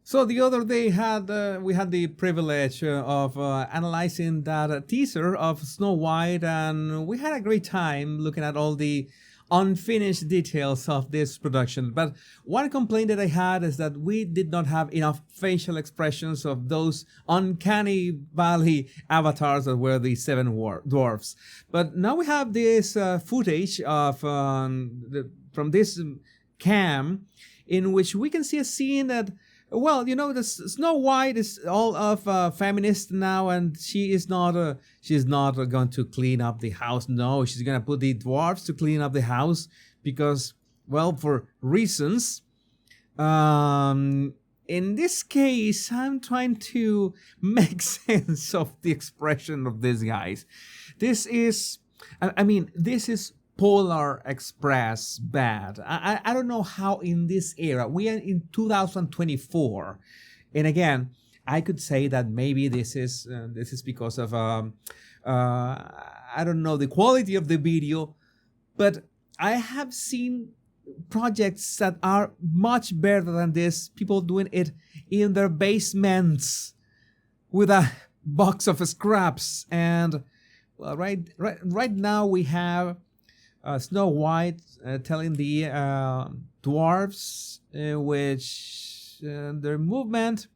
So the other day we had the privilege of analyzing that teaser of Snow White, and we had a great time looking at all the unfinished details of this production. But one complaint that I had is that we did not have enough facial expressions of those uncanny valley avatars that were the seven dwarfs. But now we have this footage of from this cam in which we can see a scene that, well, you know, the Snow White is all of feminist now, and she's not going to clean up the house. No, she's gonna put the dwarves to clean up the house because, well, for reasons. In this case, I'm trying to make sense of the expression of these guys. This is, I mean, this is Polar Express bad. I don't know how in this era, we are in 2024, and again, I could say that maybe this is because of I don't know, the quality of the video, but I have seen projects that are much better than this. People doing it in their basements with a box of scraps, and well, right now we have Snow White telling the dwarves which their movement.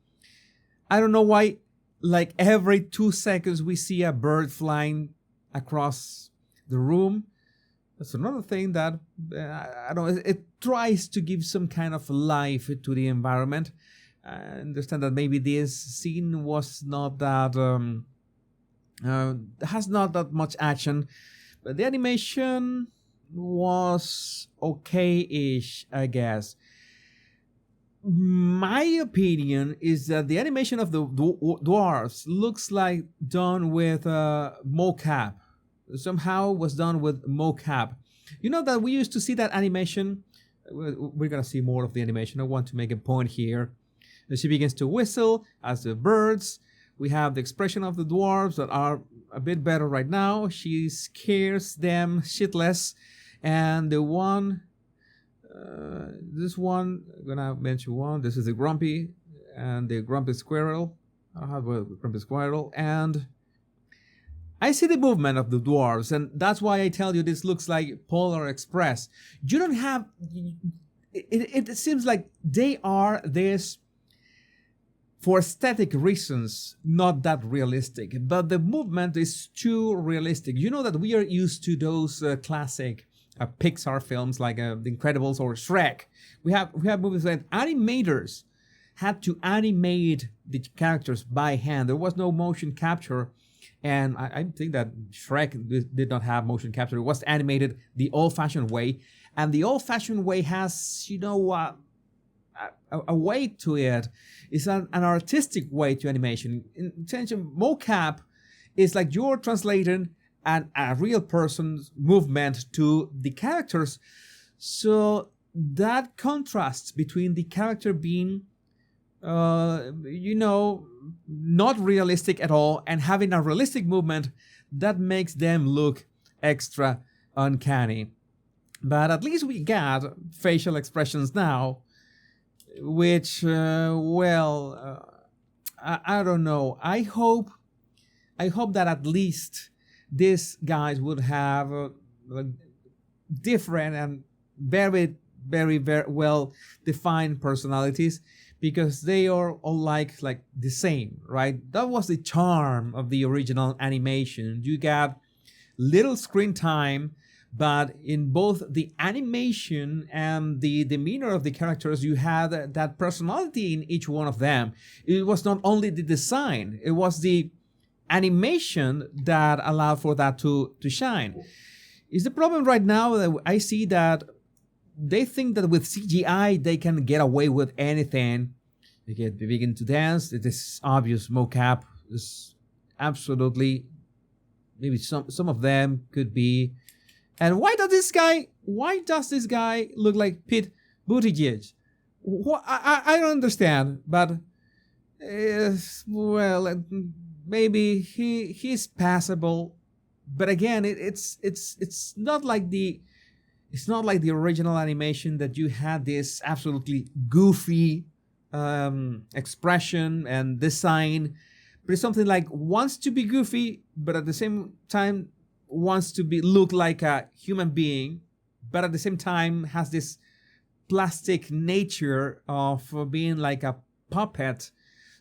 I don't know why, like every 2 seconds we see a bird flying across the room. That's another thing that I don't know. It tries to give some kind of life to the environment. I understand that maybe this scene was not that has not that much action, but the animation was okay-ish, I guess. My opinion is that the animation of the dwarves looks like done with mocap. Somehow was done with mocap. You know that we used to see that animation. We're gonna see more of the animation. I want to make a point here. She begins to whistle as the birds. We have the expression of the dwarves that are a bit better right now. She scares them shitless. And the one, this one, I'm gonna mention one. This is the Grumpy and the Grumpy Squirrel. I have a Grumpy Squirrel, and I see the movement of the dwarves, and that's why I tell you this looks like Polar Express. You don't have. It seems like they are this for aesthetic reasons, not that realistic, but the movement is too realistic. You know that we are used to those classic Pixar films like The Incredibles or Shrek. We have movies that animators had to animate the characters by hand. There was no motion capture, and I think that Shrek did not have motion capture. It was animated the old-fashioned way, and the old-fashioned way has, you know, a way to it. It's an artistic way to animation. In attention, mocap is like you're translating a real person's movement to the characters. So that contrast between the character being, you know, not realistic at all and having a realistic movement, that makes them look extra uncanny. But at least we got facial expressions now, which, well, I don't know. I hope that at least these guys would have different and very, very, very well defined personalities, because they are all like the same, right? That was the charm of the original animation. You got little screen time, but in both the animation and the demeanor of the characters, you had that personality in each one of them. It was not only the design, it was the animation that allowed for that to shine. Is the problem right now that I see that they think that with CGI they can get away with anything. They begin to dance. It is obvious mocap is absolutely, maybe some of them could be. And why does this guy look like Pete Buttigieg? I don't understand, but well, maybe he's passable. But again, it's not like the original animation that you had this absolutely goofy expression and design, but it's something like wants to be goofy, but at the same time wants to be look like a human being, but at the same time has this plastic nature of being like a puppet.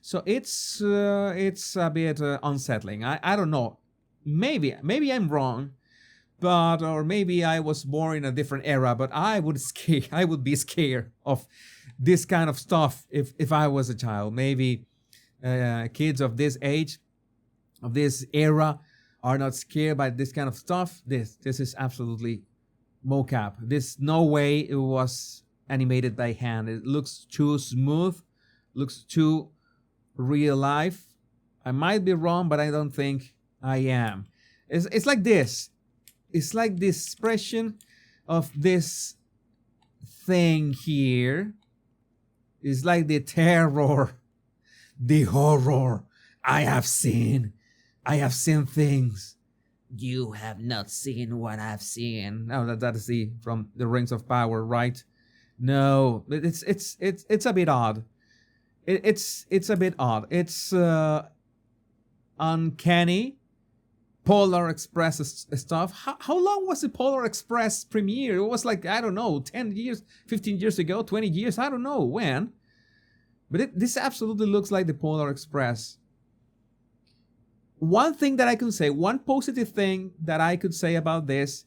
So it's a bit unsettling. I don't know. Maybe I'm wrong, but or maybe I was born in a different era. But I would be scared of this kind of stuff if I was a child. Maybe kids of this age, of this era, are not scared by this kind of stuff. This is absolutely mocap. This no way it was animated by hand. It looks too smooth, looks too real life. I might be wrong, but I don't think I am. It's like this. It's like the expression of this thing here. It's like the terror, the horror. I have seen things. You have not seen what I've seen. No, that is the from the Rings of Power, right? No, it's a bit odd. It's a bit odd. It's uncanny. Polar Express stuff. How long was the Polar Express premiere? It was like, I don't know, 10 years, 15 years ago, 20 years, I don't know when. But this absolutely looks like the Polar Express. One thing that I can say, one positive thing that I could say about this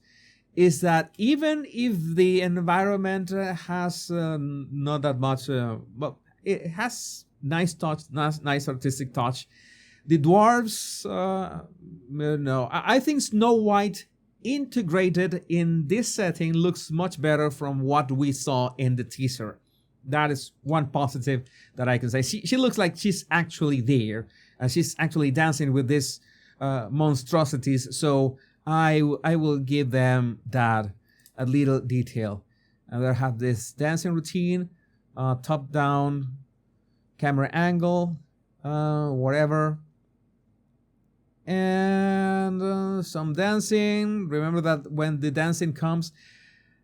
is that even if the environment has not that much, well, it has nice touch, nice artistic touch. The dwarves, no, I think Snow White integrated in this setting looks much better from what we saw in the teaser. That is one positive that I can say. She looks like she's actually there, and she's actually dancing with these monstrosities. So I will give them that a little detail. And they have this dancing routine, top down camera angle, whatever. And some dancing. Remember that when the dancing comes,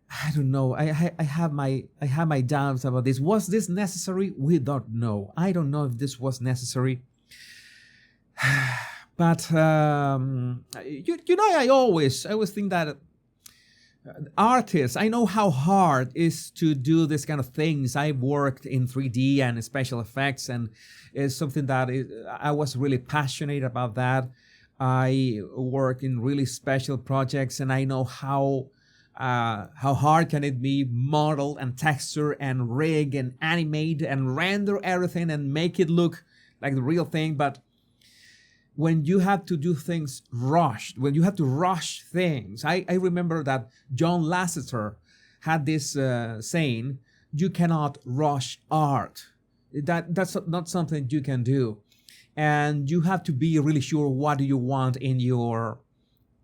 I don't know. I have my doubts about this. Was this necessary? We don't know. I don't know if this was necessary. But you know, I always think that artists, I know how hard it is to do this kind of things. I've worked in 3D and special effects, and it's something that I was really passionate about that. I work in really special projects, and I know how hard can it be model and texture and rig and animate and render everything and make it look like the real thing. But when you have to do things rushed, when you have to rush things, I remember that John Lasseter had this saying, you cannot rush art. That's not something you can do. And you have to be really sure what do you want in your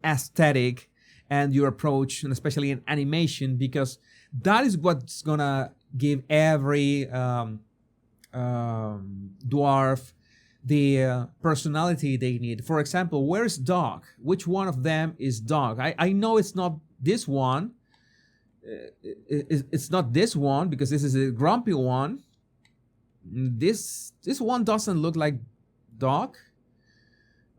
aesthetic and your approach, and especially in animation, because that is what's gonna give every dwarf the personality they need. For example, where's Dog? Which one of them is Dog? I know it's not this one. It's not this one, because this is a grumpy one. This one doesn't look like Dog.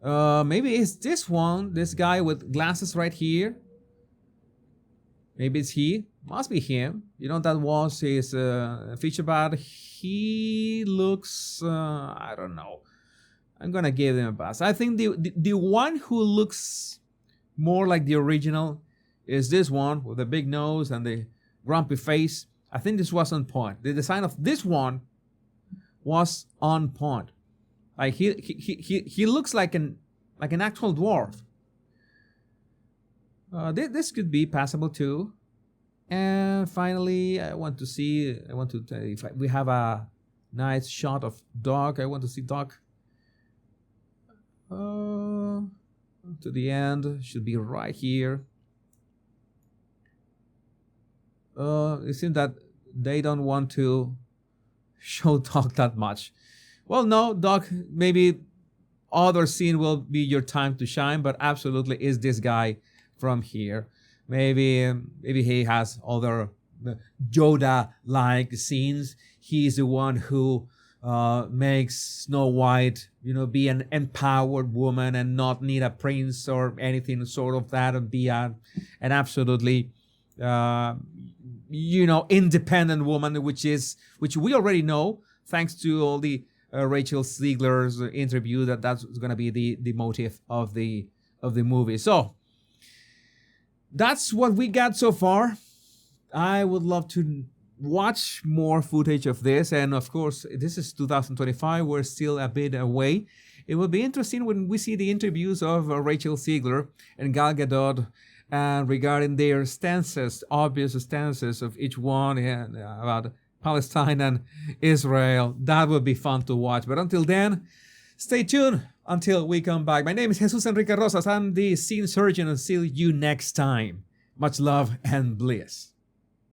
Maybe it's this one, this guy with glasses right here. Maybe it's he. Must be him. You know, that was his feature, but he looks, I don't know. I'm gonna give him a pass. I think the one who looks more like the original is this one with the big nose and the grumpy face. I think this was on point. The design of this one was on point. Like he looks like an actual dwarf. This could be passable too. And finally, I want to tell you if we have a nice shot of Dog. I want to see Dog. To the end, should be right here. It seems that they don't want to show Dog that much. Well, no, Dog, maybe other scene will be your time to shine, but absolutely is this guy from here. Maybe he has other Yoda-like scenes he's the one who makes Snow White, be an empowered woman and not need a prince or anything sort of that, and be an absolutely, independent woman, which we already know thanks to all the Rachel Ziegler's interview that's going to be the motive of the movie. So that's what we got so far. I would love to watch more footage of this, and of course this is 2025, we're still a bit away. It will be interesting when we see the interviews of Rachel Ziegler and Gal Gadot, regarding their obvious stances of each one, and about Palestine and Israel. That would be fun to watch. But until then, stay tuned until we come back. My name is Jesus Enrique Rosas. I'm the scene surgeon, and see you next time. Much love and bliss.